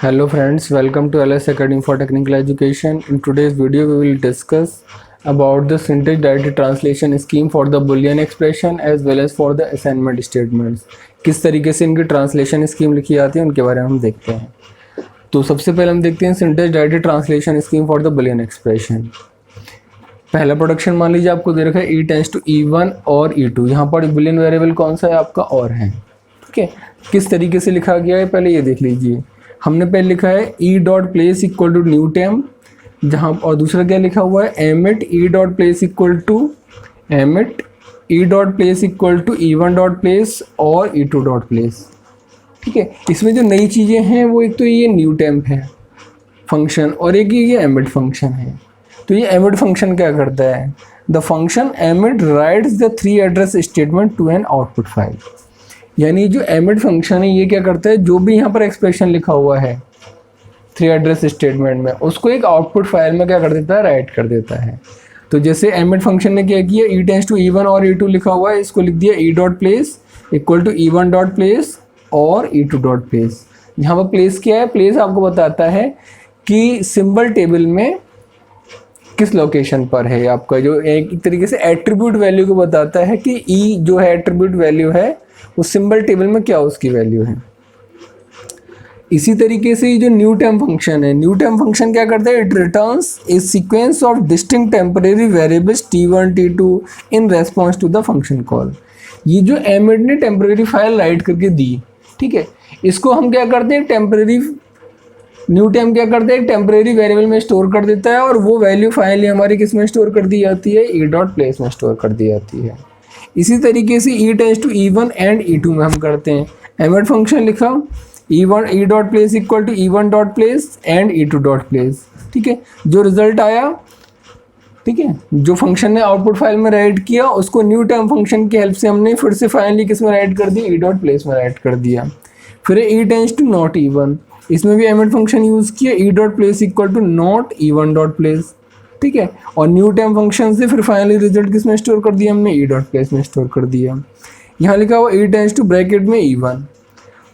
Hello friends, welcome to LS Academy for Technical Education. In today's video we will discuss about the syntax directed translation scheme for the Boolean expression as well as for the assignment statements. किस तरीके से इनकी translation scheme लिखी जाती है उनके बारे में हम देखते हैं। तो सबसे पहले हम देखते हैं syntax directed translation scheme for the Boolean expression. पहला प्रोडक्शन मान लीजिए आपको दे रखा है ई टेंस टू E1 और E2। यहाँ पर बुलियन वेरिएबल कौन सा है आपका और है, ठीक है। किस तरीके से लिखा गया है पहले ये देख लीजिए। हमने पहले लिखा है E dot place equal to new temp, जहाँ और दूसरा क्या लिखा हुआ है emit E dot place equal to emit E dot place equal to E1 dot place और E2 डॉट प्लेस, ठीक है। इसमें जो नई चीज़ें हैं वो एक तो ये न्यू टेम्प है फंक्शन और एक ये एमिट फंक्शन है। तो ये एमिट फंक्शन क्या करता है, the function emit writes the 3 address statement to an output file. यानी जो एमिट फंक्शन है ये क्या करता है, जो भी यहाँ पर एक्सप्रेशन लिखा हुआ है 3 एड्रेस स्टेटमेंट में उसको एक आउटपुट फाइल में क्या कर देता है, राइट कर देता है। तो जैसे एमिट फंक्शन ने क्या किया, ई टेंस टू E1 और E2 लिखा हुआ है, इसको लिख दिया e dot place equal to E1 dot place और E2 डॉट प्लेस। यहाँ पर प्लेस क्या है, प्लेस आपको बताता है कि सिंबल टेबल में किस लोकेशन पर है आपका, जो एक तरीके से एट्रीब्यूट वैल्यू को बताता है कि ई जो है एट्रीब्यूट वैल्यू है उस सिंबल टेबल में क्या उसकी वैल्यू है। इसी तरीके से जो न्यू टेम फंक्शन है, न्यू टेम फंक्शन क्या करता है, it returns a sequence of distinct temporary variables T1 T2 in response to the function call. ये जो एमिट ने टेम्परेरी फाइल राइट करके दी, ठीक है, इसको हम क्या करते हैं टेम्परेरी न्यू टेम क्या करते हैं टेम्परेरी वेरिएबल में स्टोर कर देता है और वो वैल्यू फाइल हमारी किस में स्टोर कर दी जाती है, ई डॉट प्लेस में स्टोर कर दी जाती है। इसी तरीके से ई tense to E1 and E2 में हम करते हैं एमिट फंक्शन लिखा E1 e dot place equal to E1 dot place and E2 dot place, ठीक है। जो रिजल्ट आया, ठीक है, जो फंक्शन ने आउटपुट फाइल में राइट किया उसको न्यू टेम फंक्शन की हेल्प से हमने फिर से फाइनली किस में राइट कर दी, ई डॉट प्लेस में राइट कर दिया। फिर ई टेंस टू नॉट E1, इसमें भी एमिट फंक्शन यूज़ किया e dot place equal to not E1 dot place, ठीक है। और न्यू टेम फंक्शन से फिर फाइनली रिजल्ट किस में स्टोर कर दिया हमने, ई डॉट प्लेस में स्टोर कर दिया। यहाँ लिखा हुआ ई टेंस टू ब्रैकेट में E1।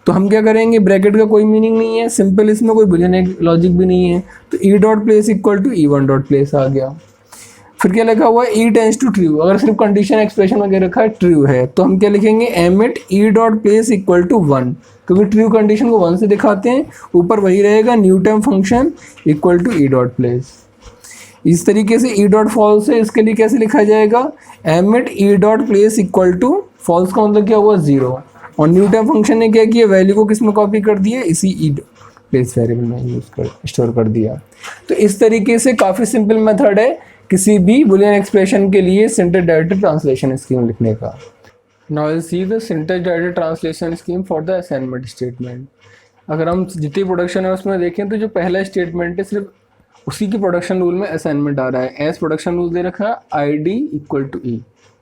तो हम क्या करेंगे, ब्रैकेट का कोई मीनिंग नहीं है, सिंपल इसमें कोई बुलियन लॉजिक भी नहीं है, तो E dot place equal to E1 dot place आ गया। फिर क्या लिखा हुआ है ई टेंस टू ट्रू, अगर सिर्फ कंडीशन एक्सप्रेशन वगैरह रखा है ट्रू है तो हम क्या लिखेंगे emit E dot place equal to 1, क्योंकि ट्रू कंडीशन को 1 से दिखाते हैं, ऊपर वही रहेगा new temp function equal to e dot place. इस तरीके से ई डॉट फॉल्स है, इसके लिए कैसे लिखा जाएगा, emit E dot place equal to false का मतलब क्या हुआ 0, और न्यू टेम फंक्शन ने क्या किया वैल्यू को किस में कॉपी कर दिया, इसी ई प्लेस वेरिएबल में यूज कर स्टोर कर दिया। तो इस तरीके से काफ़ी सिंपल मेथड है किसी भी बुलियन एक्सप्रेशन के लिए सिंटैक्स डायरेक्टेड ट्रांसलेशन स्कीम लिखने का। Now will see the syntax directed translation scheme for the assignment statement. अगर हम जितनी प्रोडक्शन है उसमें देखें तो जो पहला स्टेटमेंट है सिर्फ उसी की प्रोडक्शन रूल में असाइनमेंट आ रहा है। एज प्रोडक्शन रूल दे रखा है ID इक्वल टू E,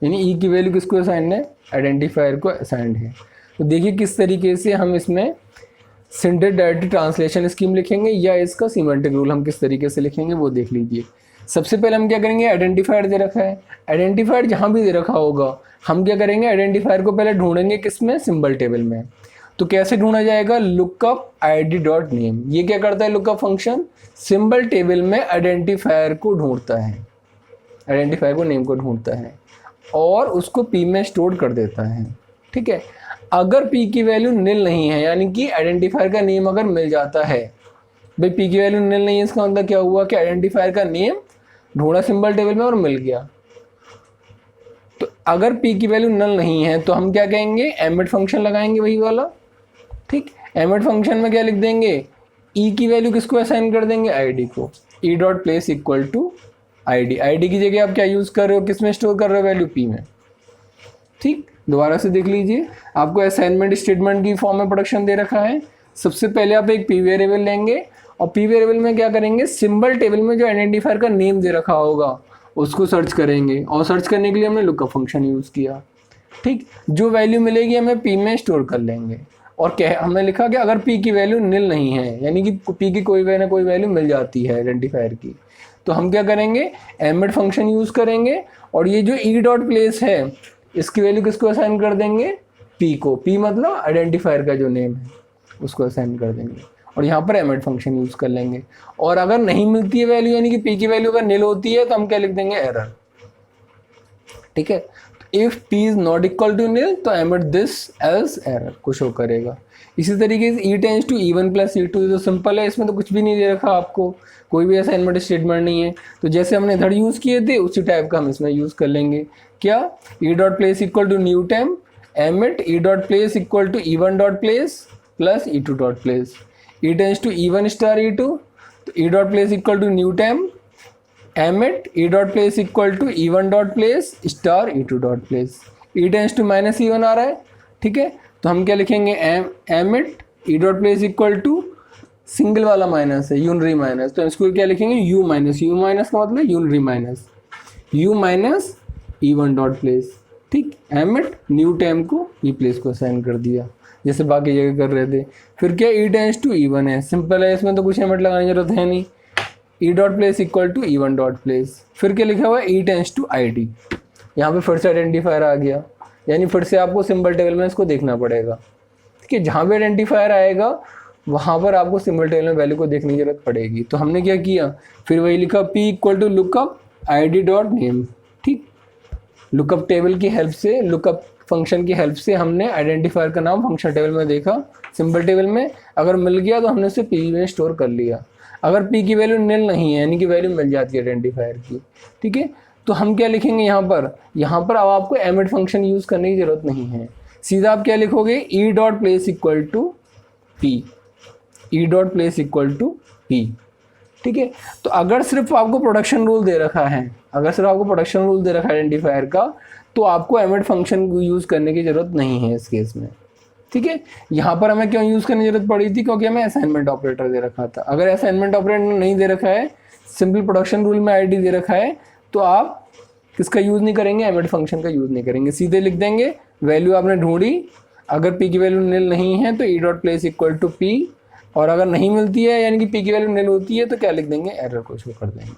यानी E की वैल्यू किसको असाइन है, आइडेंटिफायर को असाइंड है। तो देखिए किस तरीके से हम इसमें सिंटैक्स डायरेक्टेड ट्रांसलेशन स्कीम लिखेंगे या इसका सिमेंटिक रूल हम किस तरीके से लिखेंगे वो देख लीजिए। सबसे पहले हम क्या करेंगे, आइडेंटिफायर दे रखा है, आइडेंटिफायर जहाँ भी दे रखा होगा हम क्या करेंगे, आइडेंटिफायर को पहले ढूंढेंगे किसमें, सिंबल टेबल में। तो कैसे ढूंढा जाएगा, लुकअप ID डॉट नेम। ये क्या करता है लुकअप फंक्शन, सिंबल टेबल में आइडेंटिफायर को ढूंढता है, आइडेंटिफायर को नेम को ढूंढता है और उसको P में स्टोर कर देता है, ठीक है। अगर P की वैल्यू निल नहीं है, यानी कि आइडेंटिफायर का नेम अगर मिल जाता है, भाई P की वैल्यू निल नहीं है इसका मतलब क्या हुआ कि आइडेंटिफायर का नेम ढूंढा सिंबल टेबल में और मिल गया। तो अगर P की वैल्यू नल नहीं है तो हम क्या कहेंगे, एमिट फंक्शन लगाएंगे वही वाला, ठीक। एमिट फंक्शन में क्या लिख देंगे, E की वैल्यू किसको असाइन कर देंगे, ID को, e dot place equal to ID की जगह आप क्या यूज़ कर रहे हो, किस में स्टोर कर रहे हो वैल्यू, P में, ठीक। दोबारा से देख लीजिए, आपको असाइनमेंट स्टेटमेंट की फॉर्म में प्रोडक्शन दे रखा है। सबसे पहले आप एक P वेरिएबल लेंगे और P वेरिएबल में क्या करेंगे, सिंबल टेबल में जो आइडेंटिफायर का नेम दे रखा होगा उसको सर्च करेंगे और सर्च करने के लिए हमने लुकअप फंक्शन यूज़ किया, ठीक। जो वैल्यू मिलेगी हमें P में स्टोर कर लेंगे और क्या हमने लिखा कि अगर P की वैल्यू निल नहीं है, यानी कि P की कोई वैल्यू मिल जाती है आइडेंटिफायर की, तो हम क्या करेंगे, एमिट फंक्शन यूज़ करेंगे और ये जो ई डॉट प्लेस है इसकी वैल्यू किसको असाइन कर देंगे, P को। P मतलब आइडेंटिफायर का जो नेम है उसको असाइन कर देंगे और यहाँ पर एमिट फंक्शन यूज़ कर लेंगे। और अगर नहीं मिलती है वैल्यू, यानी कि पी की वैल्यू अगर निल होती है, तो हम क्या लिख देंगे, एरर। ठीक है, if p is not equal to nil तो एमिट दिस एल्स एरर को शो करेगा। इसी तरीके से e tends to e1 plus e2 तो सिंपल है, इसमें तो कुछ भी नहीं दे रखा आपको, कोई भी असाइनमेंट स्टेटमेंट नहीं है। तो जैसे हमने इधर यूज़ किए थे उसी टाइप का हम इसमें यूज़ कर लेंगे। क्या, e dot place equal to new time emit e dot place equal to e1 dot place plus e2 dot place, e tends to e1 star e2 तो e dot place equal to new time emit e dot place equal to e1 dot place star e2 dot place, e tends to minus e1 आ रहा है। ठीक है, तो हम क्या लिखेंगे, एमिट e dot place equal to single वाला माइनस है, यूनरी माइनस, तो इसको क्या लिखेंगे, u माइनस, u माइनस का मतलब unary minus, u minus e1 dot place. ठीक, एमिट न्यू टाइम को ई प्लेस को असाइन कर दिया जैसे बाकी जगह कर रहे थे। फिर क्या, e टेंस टू e1 है, सिंपल है, इसमें तो कुछ एमिट लगाने की जरूरत है नहीं, e dot place equal to e1 dot place. फिर क्या लिखा हुआ है, e टेंस टू id, यहाँ पे फिर से आइडेंटिफायर आ गया, यानी फिर से आपको सिंबल टेबल में इसको देखना पड़ेगा। ठीक है, जहाँ भी आइडेंटिफायर आएगा वहाँ पर आपको सिंबल टेबल में वैल्यू को देखने की जरूरत पड़ेगी। तो हमने क्या किया, फिर वही लिखा, p equal to lookup id dot name. ठीक, लुकअप टेबल की हेल्प से, लुकअप फंक्शन की हेल्प से हमने आइडेंटिफायर का नाम फंक्शन टेबल में देखा, सिंबल टेबल में अगर मिल गया तो हमने उसे p में स्टोर कर लिया। अगर p की वैल्यू निल नहीं है, यानी कि वैल्यू मिल जाती है आइडेंटिफायर की। ठीक है, तो हम क्या लिखेंगे यहाँ पर अब आपको एमिट फंक्शन यूज़ करने की ज़रूरत नहीं है, सीधा आप क्या लिखोगे, e dot place equal to p, e dot place equal to p। ठीक है, तो अगर सिर्फ आपको प्रोडक्शन रूल दे रखा है, आइडेंटिफायर का, तो आपको एमिट फंक्शन को यूज़ करने की ज़रूरत नहीं है इस केस में। ठीक है, यहाँ पर हमें क्यों यूज़ करने की जरूरत पड़ी थी, क्योंकि हमें असाइनमेंट ऑपरेटर दे रखा था। अगर असाइनमेंट ऑपरेटर नहीं दे रखा है, सिंपल प्रोडक्शन रूल में आईडी दे रखा है, तो आप किसका यूज़ नहीं करेंगे, एमिट फंक्शन का यूज़ नहीं करेंगे, सीधे लिख देंगे वैल्यू आपने ढूंढी, अगर p की वैल्यू निल नहीं है तो e dot place equal to p, और अगर नहीं मिलती है यानी कि p की वैल्यू निल होती है तो क्या लिख देंगे, एरर को शो कर देंगे।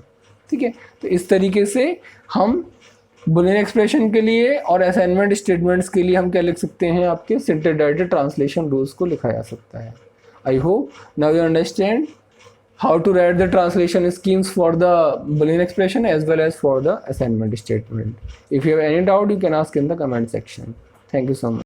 ठीक है, तो इस तरीके से हम बुलियन एक्सप्रेशन के लिए और असाइनमेंट स्टेटमेंट्स के लिए हम क्या लिख सकते हैं, आपके सिंटैक्स डायरेक्टेड ट्रांसलेशन रूल्स को लिखा जा सकता है। I hope now you understand how to write the translation schemes for the Boolean expression as well as for the assignment statement. If you have any doubt, you can ask in the comment section. Thank you so much.